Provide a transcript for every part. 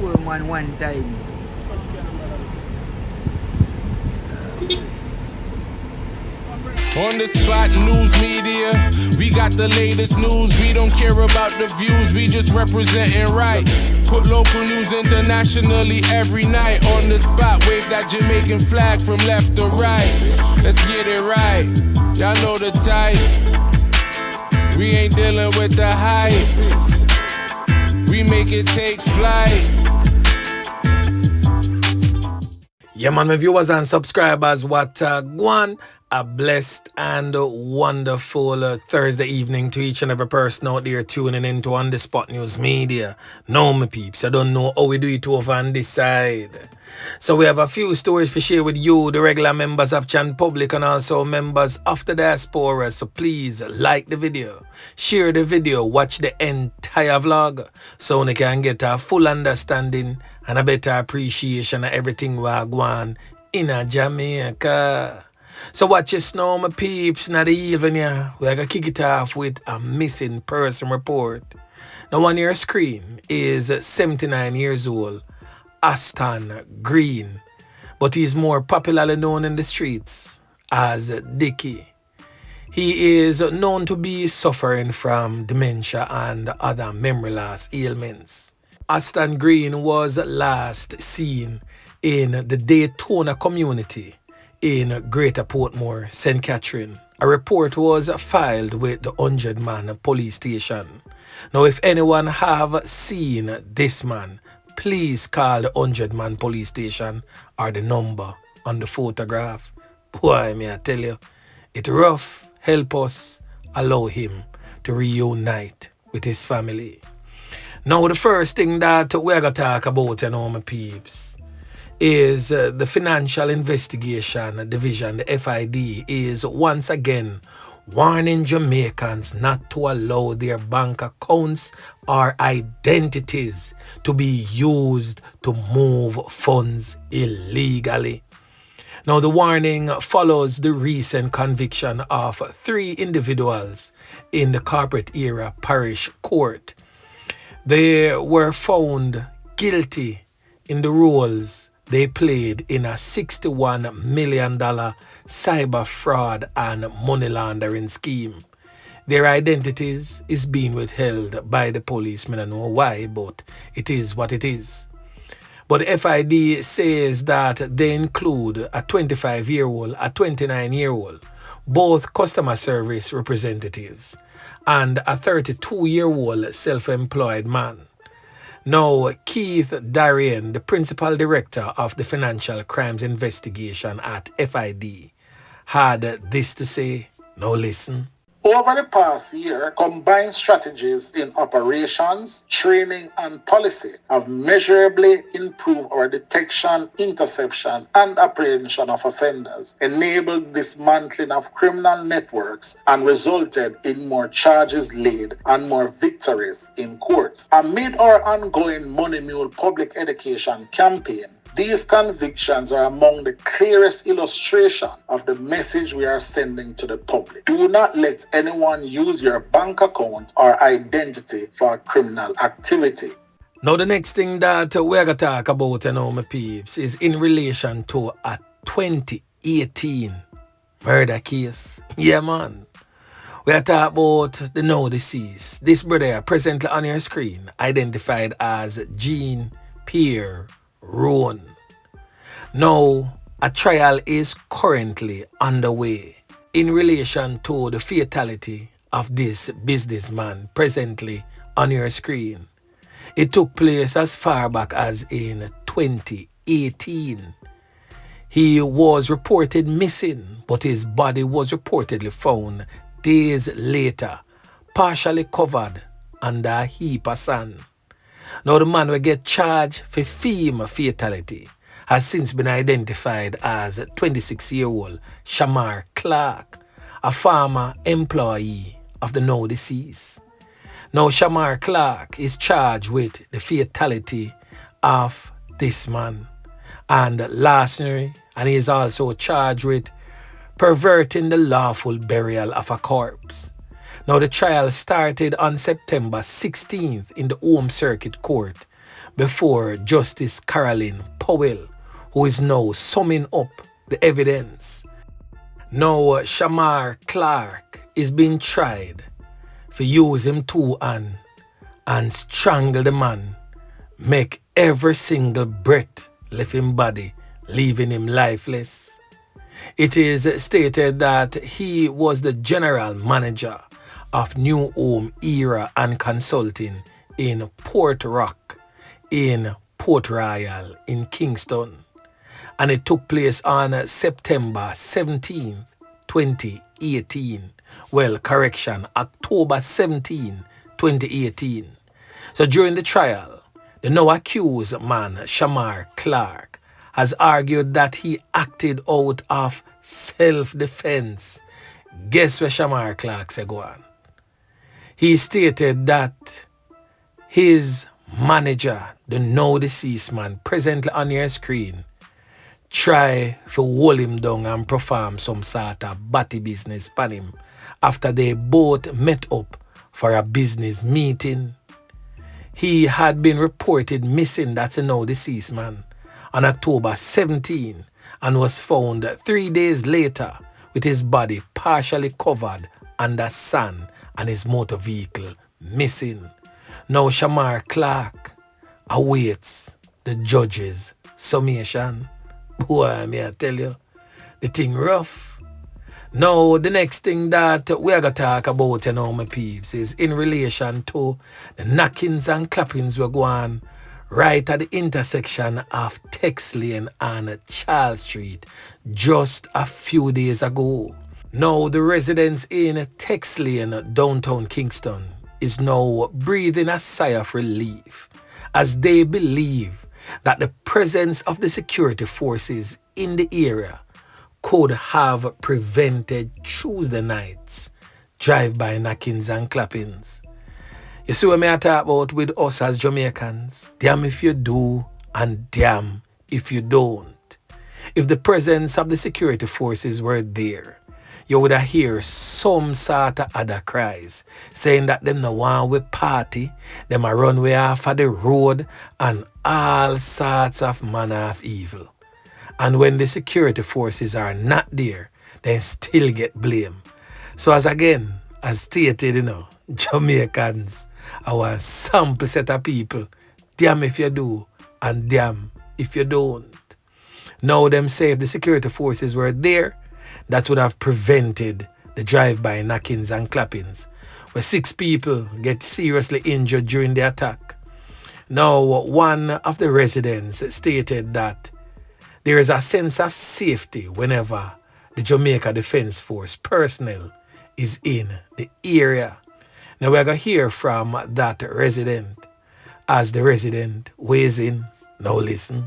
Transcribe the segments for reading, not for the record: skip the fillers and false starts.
4 man one time. On the spot news media, we got the latest news. We don't care about the views, we just representing right. Put local news internationally every night. On the spot, wave that Jamaican flag from left to right. Let's get it right, y'all know the type. We ain't dealing with the hype, we make it take flight. Yeah, man, my viewers and subscribers, what go on? A blessed and wonderful Thursday evening to each and every person out there tuning into On The Spot News Media. No, my peeps, I don't know how we do it over on this side. So we have a few stories to share with you, the regular members of Chan Public and also members of the diaspora. So please like the video, share the video, watch the entire vlog so you can get a full understanding and a better appreciation of everything we are going in Jamaica. So watch your snow, my peeps. Now the evening, we're going to kick it off with a missing person report. Now on your screen is 79 years old, Aston Green, but he's more popularly known in the streets as Dickie. He is known to be suffering from dementia and other memory loss ailments. Aston Green was last seen in the Daytona community in Greater Portmore, St. Catherine. A report was filed with the 100-man police station. Now, if anyone have seen this man, please call the 100-man police station or the number on the photograph. Boy, may I tell you, it's rough. Help us allow him to reunite with his family. Now, the first thing that we're going to talk about, my peeps, is the Financial Investigation Division, the FID, is once again warning Jamaicans not to allow their bank accounts or identities to be used to move funds illegally. Now, the warning follows the recent conviction of 3 individuals in the corporate era parish court. They were found guilty in the roles they played in a $61 million cyber fraud and money laundering scheme. Their identities is being withheld by the police. I don't know why, but it is what it is. But the FID says that they include a 25-year-old, a 29-year-old, both customer service representatives, and a 32-year-old self-employed man. Now, Keith Darien, the principal director of the Financial Crimes Investigation at FID, had this to say. Now listen. Over the past year, combined strategies in operations, training, and policy have measurably improved our detection, interception, and apprehension of offenders, enabled dismantling of criminal networks, and resulted in more charges laid and more victories in courts. Amid our ongoing Money Mule public education campaign, these convictions are among the clearest illustration of the message we are sending to the public. Do not let anyone use your bank account or identity for criminal activity. Now, the next thing that we're going to talk about, my peeps, is in relation to a 2018 murder case. Yeah, man. We are talking about the now deceased. This brother presently on your screen, identified as Jean-Pierre Rhon. Now, a trial is currently underway in relation to the fatality of this businessman presently on your screen. It took place as far back as in 2018. He was reported missing, but his body was reportedly found days later, partially covered under a heap of sand. Now, the man will get charged for female fatality has since been identified as 26-year-old Shamar Clarke, a former employee of the now deceased. Now, Shamar Clarke is charged with the fatality of this man and larceny, and he is also charged with perverting the lawful burial of a corpse. Now, the trial started on September 16th in the Home Circuit Court before Justice Caroline Powell, who is now summing up the evidence. Now Shamar Clarke is being tried for use him two hand and strangle the man, make every single breath left him body, leaving him lifeless. It is stated that he was the general manager of New Home Era and Consulting in Port Rock, in Port Royal, in Kingston. And it took place on September 17, 2018. Well, correction, October 17, 2018. So during the trial, the now accused man, Shamar Clarke, has argued that he acted out of self-defense. Guess where Shamar Clarke said go on? He stated that his manager, the now deceased man, presently on your screen, try to hold him down and perform some sort of batty business on him after they both met up for a business meeting. He had been reported missing, that's a now deceased man, on October 17 and was found 3 days later with his body partially covered under sand and his motor vehicle missing. Now Shamar Clarke awaits the judge's summation. Boy, may I tell you, the thing rough. Now, the next thing that we are going to talk about, my peeps, is in relation to the knockings and clappings we're going right at the intersection of Tex Lane and Charles Street just a few days ago. Now, the residents in Tex Lane, downtown Kingston, is now breathing a sigh of relief as they believe that the presence of the security forces in the area could have prevented Tuesday night's drive-by knockings and clappings. You see what I talk about with us as Jamaicans? Damn if you do and damn if you don't. If the presence of the security forces were there, you would hear some sort of other cries saying that them no want we party, them a run way off of the road and all sorts of manner of evil. And when the security forces are not there, they still get blamed. So as stated, Jamaicans, our sample set of people, damn if you do and damn if you don't. Now them say if the security forces were there, that would have prevented the drive-by knockings and clappings, where 6 people get seriously injured during the attack. Now, one of the residents stated that there is a sense of safety whenever the Jamaica Defence Force personnel is in the area. Now we're going to hear from that resident as the resident weighs in. Now listen.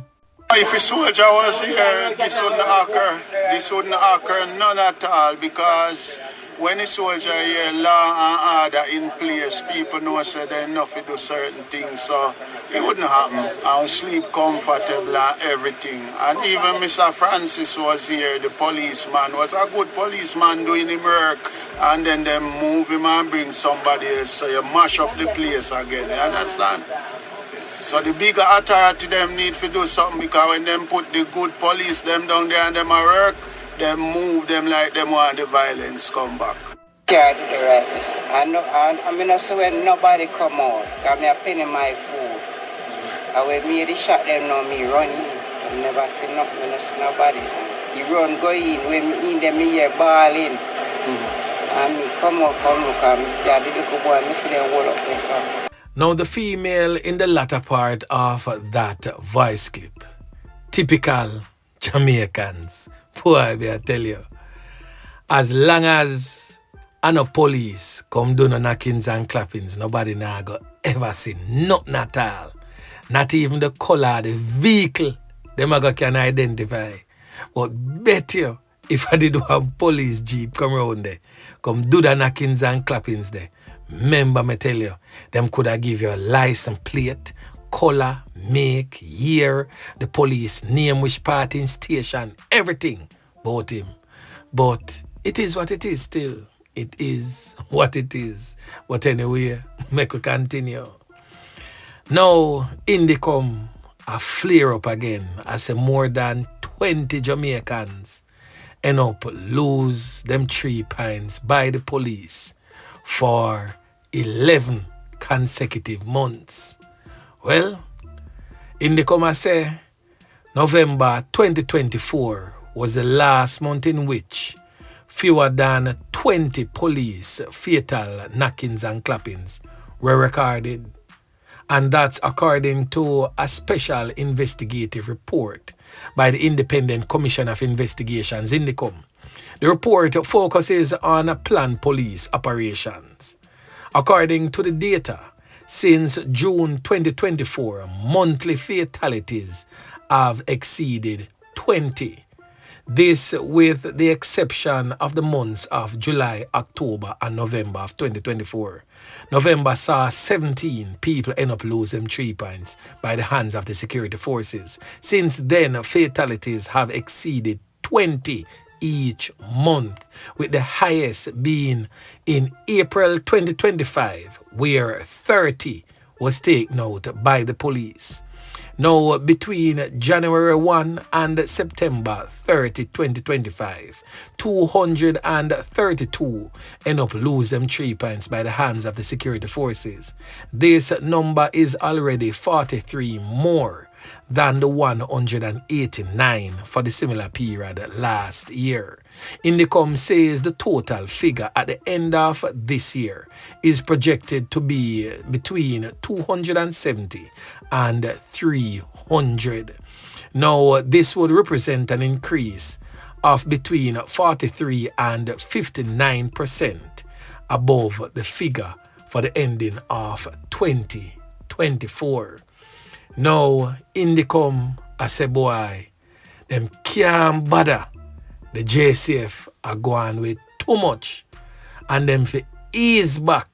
If a soldier was here, this wouldn't occur. This wouldn't occur none at all, because when a soldier here, law and order in place, people know that they're enough to do certain things, so it wouldn't happen. I would sleep comfortable and everything. And even Mr. Francis was here, the policeman, was a good policeman doing his work, and then they move him and bring somebody else, so you mash up the place again, you understand? So the bigger authority them need to do something, because when them put the good police them down there and them a work, them move them like them want the violence come back. Yeah, do the rightness. I mean, also when nobody come out, because I penny my food. And when me the shot them know me run in. I never see nothing, I see nobody. The run go in, when me in them me hear balling. And me come out, and me see a little boy, me see them hold up there, so. Now the female in the latter part of that voice clip, typical Jamaicans, boy, I tell you, as long as no police come do no knockings and clappings, nobody now go ever see nothing at all. Not even the color of the vehicle, them a go can identify. But bet you, if I did one police jeep come around there, come do the knockings and clappings there, remember me tell you, them could have give you a license plate, color, make, year, the police name, which part in station, everything about him. But it is what it is still. It is what it is. But anyway, make we continue. Now, Indicom a flare up again as more than 20 Jamaicans end up lose them 3 pints by the police for 11 consecutive months. Well, Indicom say November 2024 was the last month in which fewer than 20 police fatal knockings and clappings were recorded. And that's according to a special investigative report by the Independent Commission of Investigations, Indicom. The report focuses on planned police operations. According to the data, since June 2024, monthly fatalities have exceeded 20. This with the exception of the months of July, October, and November of 2024. November saw 17 people end up losing 3 pints by the hands of the security forces. Since then, fatalities have exceeded 20 each month, with the highest being in April 2025, where 30 was taken out by the police. Now, between January 1 and September 30, 2025, 232 end up losing 3 pints by the hands of the security forces. This number is already 43 more than the 189 for the similar period last year. Indicom says the total figure at the end of this year is projected to be between 270 and 300. Now, this would represent an increase of between 43 and 59% above the figure for the ending of 2024. Now, Indicom, I say, boy, them can't bother. The JCF are going with too much, and them for ease back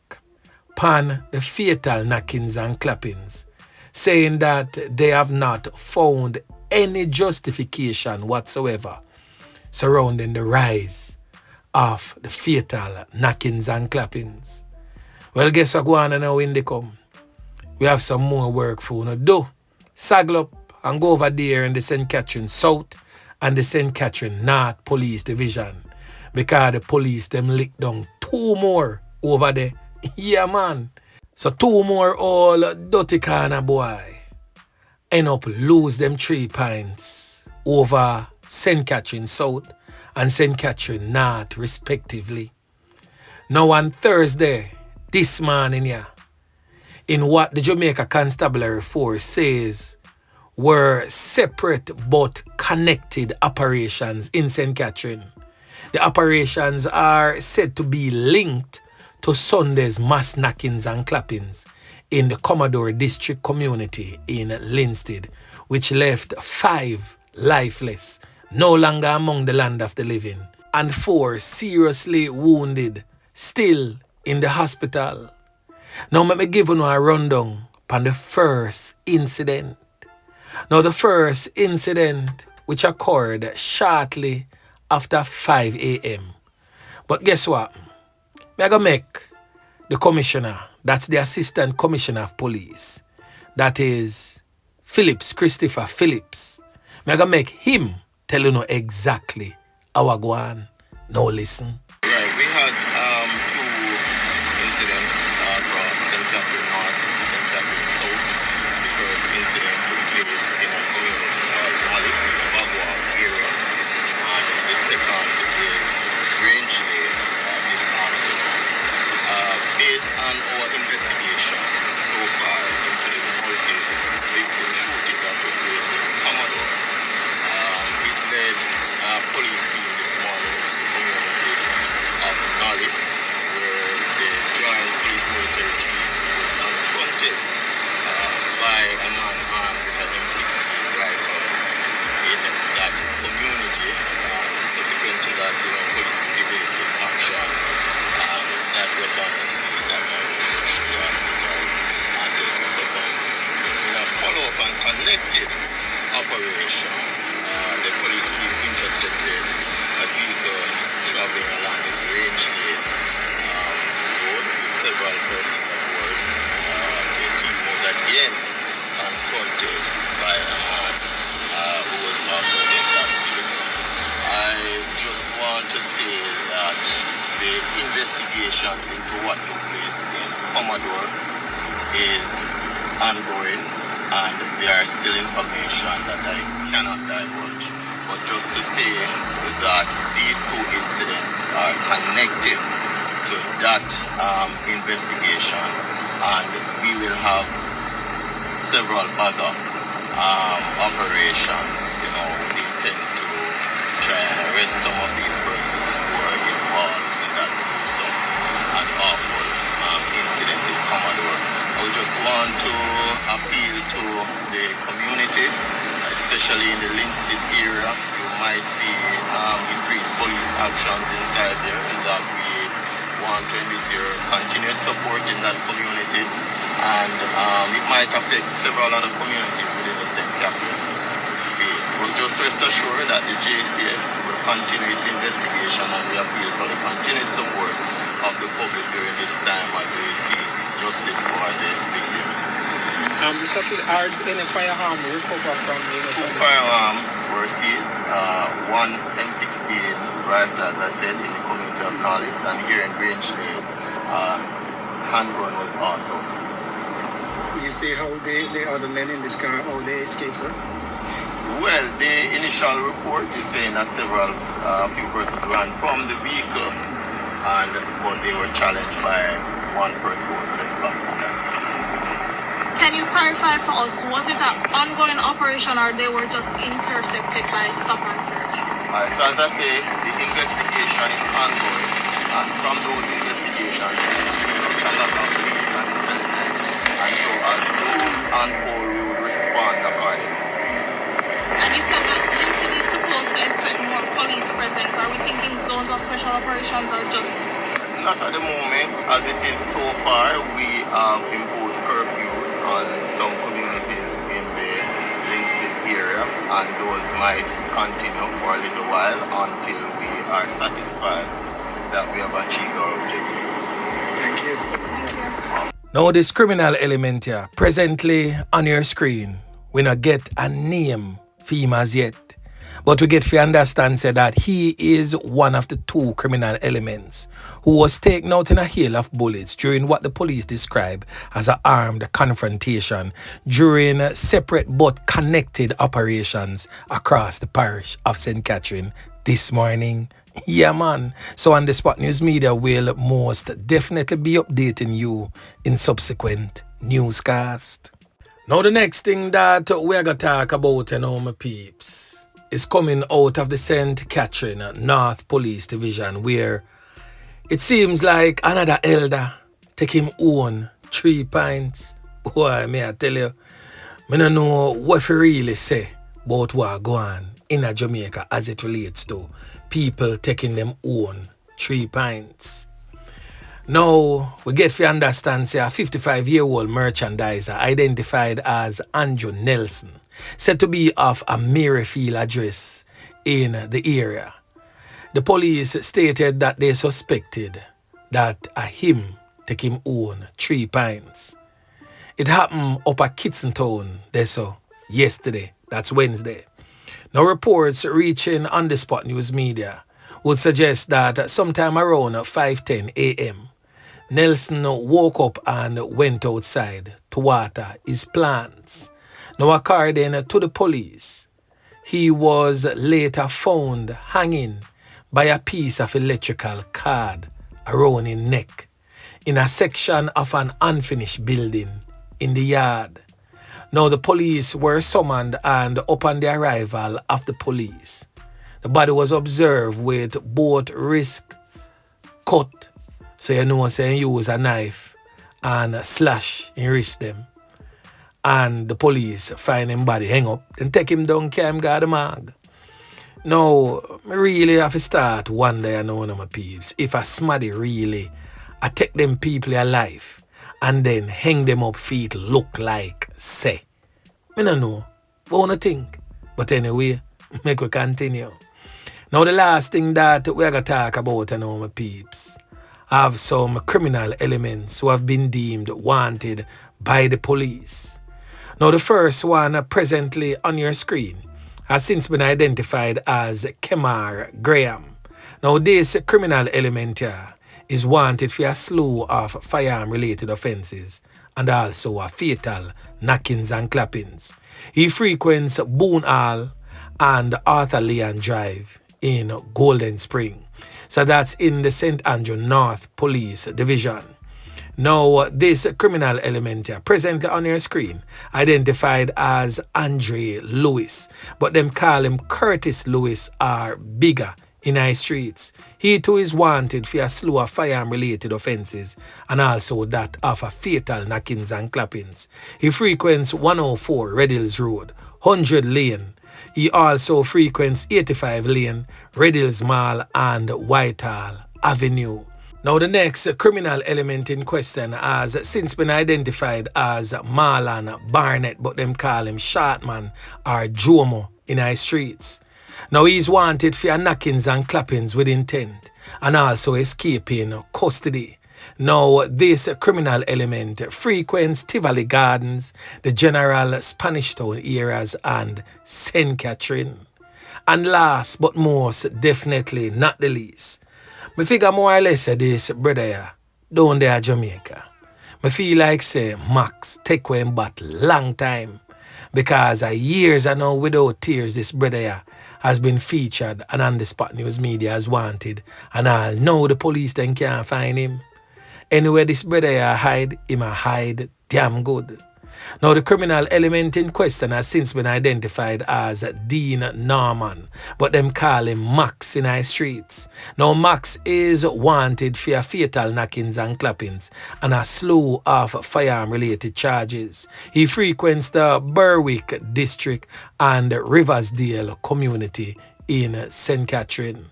pan the fatal knockings and clappings, saying that they have not found any justification whatsoever surrounding the rise of the fatal knockings and clappings. Well, guess what going on now, Indicom? We have some more work for you to do. Saddle up and go over there in the St. Catherine South and the St. Catherine North Police Division, because the police them lick down 2 more over there. Yeah, man. So 2 more all dirty corner boy end up lose them 3 pints over St. Catherine South and St. Catherine North respectively. Now on Thursday, this morning here, in what the Jamaica Constabulary Force says were separate but connected operations in St. Catherine. The operations are said to be linked to Sunday's mass knockings and clappings in the Commodore district community in Linstead, which left 5 lifeless, no longer among the land of the living, and 4 seriously wounded, still in the hospital. Now let me give you a rundown on the first incident. Now the first incident which occurred shortly after 5 a.m. But guess what? I'm going to make the commissioner, that's the assistant commissioner of police, that is Christopher Phillips. I'm going to make him tell you know exactly how I go on. Now listen. Right, we had 2 incidents across St. Catherine North and St. Catherine South. The first incident took place in a community called Knockist in the Bagua area. And the second is Rangeley this afternoon. Based on our investigations so far into the multi-victim shooting that took place in Commodore, it led police team this morning to the community of Knockist, where the joint police military team was confronted by a man armed investigations into what took place in Commodore is ongoing, and there are still information that I cannot divulge. But just to say that these two incidents are connected to that investigation, and we will have several other operations, with the intent to try and arrest some of these persons who are involved in that gruesome and awful incident in Commodore. I just want to appeal to the community, especially in the Linstead area. You might see increased police actions inside there, and that we want to enlist continued support in that community, and it might affect several other communities within the St. Catherine space. But just rest assured that the JCF will continue its investigation, and we appeal for the continued support of the public during this time as we seek justice for the victims. Mr. Phil, are any firearms recovered from the Two firearms were seized, one M16 rifle, as I said, in the community of Knockist, and here in Grange Lane, handgun was also seized. You see how the other men in this car, how they escaped, sir? Well, the initial report is saying that few persons ran from the vehicle, but they were challenged by one person who was left back. Can you clarify for us, was it an ongoing operation or they were just intercepted by stop and search? Alright, so as I say, the investigation is ongoing, and from those investigations, there's a lot of leads and intelligence, and so as those unfold, we will respond accordingly. And you said that Linstead is supposed to expect more police presence. Are we thinking zones of special operations or just... Not at the moment. As it is so far, we have imposed curfews on some communities in the Linstead area, and those might continue for a little while until we are satisfied that we have achieved our objective. Thank you. Now this criminal element here, presently on your screen, we not get a name for him as yet. But we get to understand say that he is one of the two criminal elements who was taken out in a hail of bullets during what the police describe as an armed confrontation during separate but connected operations across the parish of St. Catherine this morning. Yeah, man. So On The Spot News Media will most definitely be updating you in subsequent newscast. Now the next thing that we're going to talk about, my peeps, is coming out of the St. Catherine North Police Division, where it seems like another elder take him own 3 pints. Boy, may I tell you, I don't know what you really say about what go on in Jamaica as it relates to people taking them own 3 pints. Now, we get to understand, say, a 55-year-old merchandiser identified as Andrew Nelson, said to be of a Maryfield address in the area. The police stated that they suspected that him take him own 3 pints. It happened up at Kitson Town, yesterday, that's Wednesday. Now, reports reaching On The Spot News Media would suggest that sometime around 5:10 a.m., Nelson woke up and went outside to water his plants. Now, according to the police, he was later found hanging by a piece of electrical cord around his neck in a section of an unfinished building in the yard. Now, the police were summoned, and upon the arrival of the police, the body was observed with both wrists cut. So say use a knife and slash in wrist them. And the police find him body hang up and take him down, carry him to the morgue. Now, I really have to start wonder, my peeps, if a smaddy really I take them people alive and then hang them up feet look like say. I don't know. But I wanna think. But anyway, make we continue. Now the last thing that we're gonna talk about, my peeps, have some criminal elements who have been deemed wanted by the police. Now the first one presently on your screen has since been identified as Kemar Graham. Now this criminal element here is wanted for a slew of firearm-related offences and also a fatal knockings and clappings. He frequents Boone Hall and Arthur Leon Drive in Golden Spring. So that's in the St. Andrew North Police Division. Now, this criminal element here, presently on your screen, identified as Andre Lewis, but them call him Curtis Lewis or Bigger in our streets. He too is wanted for a slew of firearm-related offences and also that of a fatal knockings and clappings. He frequents 104 Red Hills Road, 100 Lane. He also frequents 85 Lane, Red Hills Mall and Whitehall Avenue. Now the next criminal element in question has since been identified as Marlon Barnett, but them call him Shortman or Jomo in our streets. Now he's wanted for knockings and clappings with intent and also escaping custody. Now this criminal element frequents Tivoli Gardens, the General Spanish Town areas and St. Catherine. And last but most definitely not the least, me figure more or less this brother here down there Jamaica. Me feel like say Max take away but long time because years and now without tears this brother here has been featured and on the spot news media as wanted and all now the police then can't find him. Anyway this brother here hide, him a hide damn good. Now the criminal element in question has since been identified as Dean Norman, but them call him Max in our streets. Now Max is wanted for fatal knockings and clappings and a slew of firearm related charges. He frequents the Berwick district and Riversdale community in St. Catherine.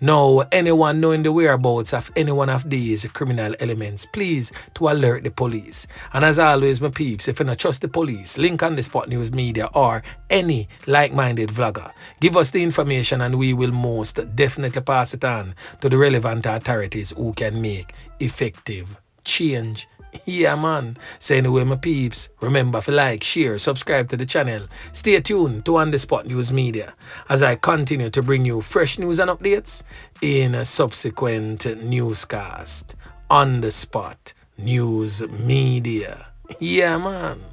Now, anyone knowing the whereabouts of any one of these criminal elements, please to alert the police. And as always, my peeps, if you don't trust the police, link on the Spot News Media or any like-minded vlogger. Give us the information and we will most definitely pass it on to the relevant authorities who can make effective change. Yeah man, so anyway my peeps, remember to like, share, subscribe to the channel. Stay tuned to On The Spot News Media as I continue to bring you fresh news and updates in a subsequent newscast. On The Spot News Media. Yeah man.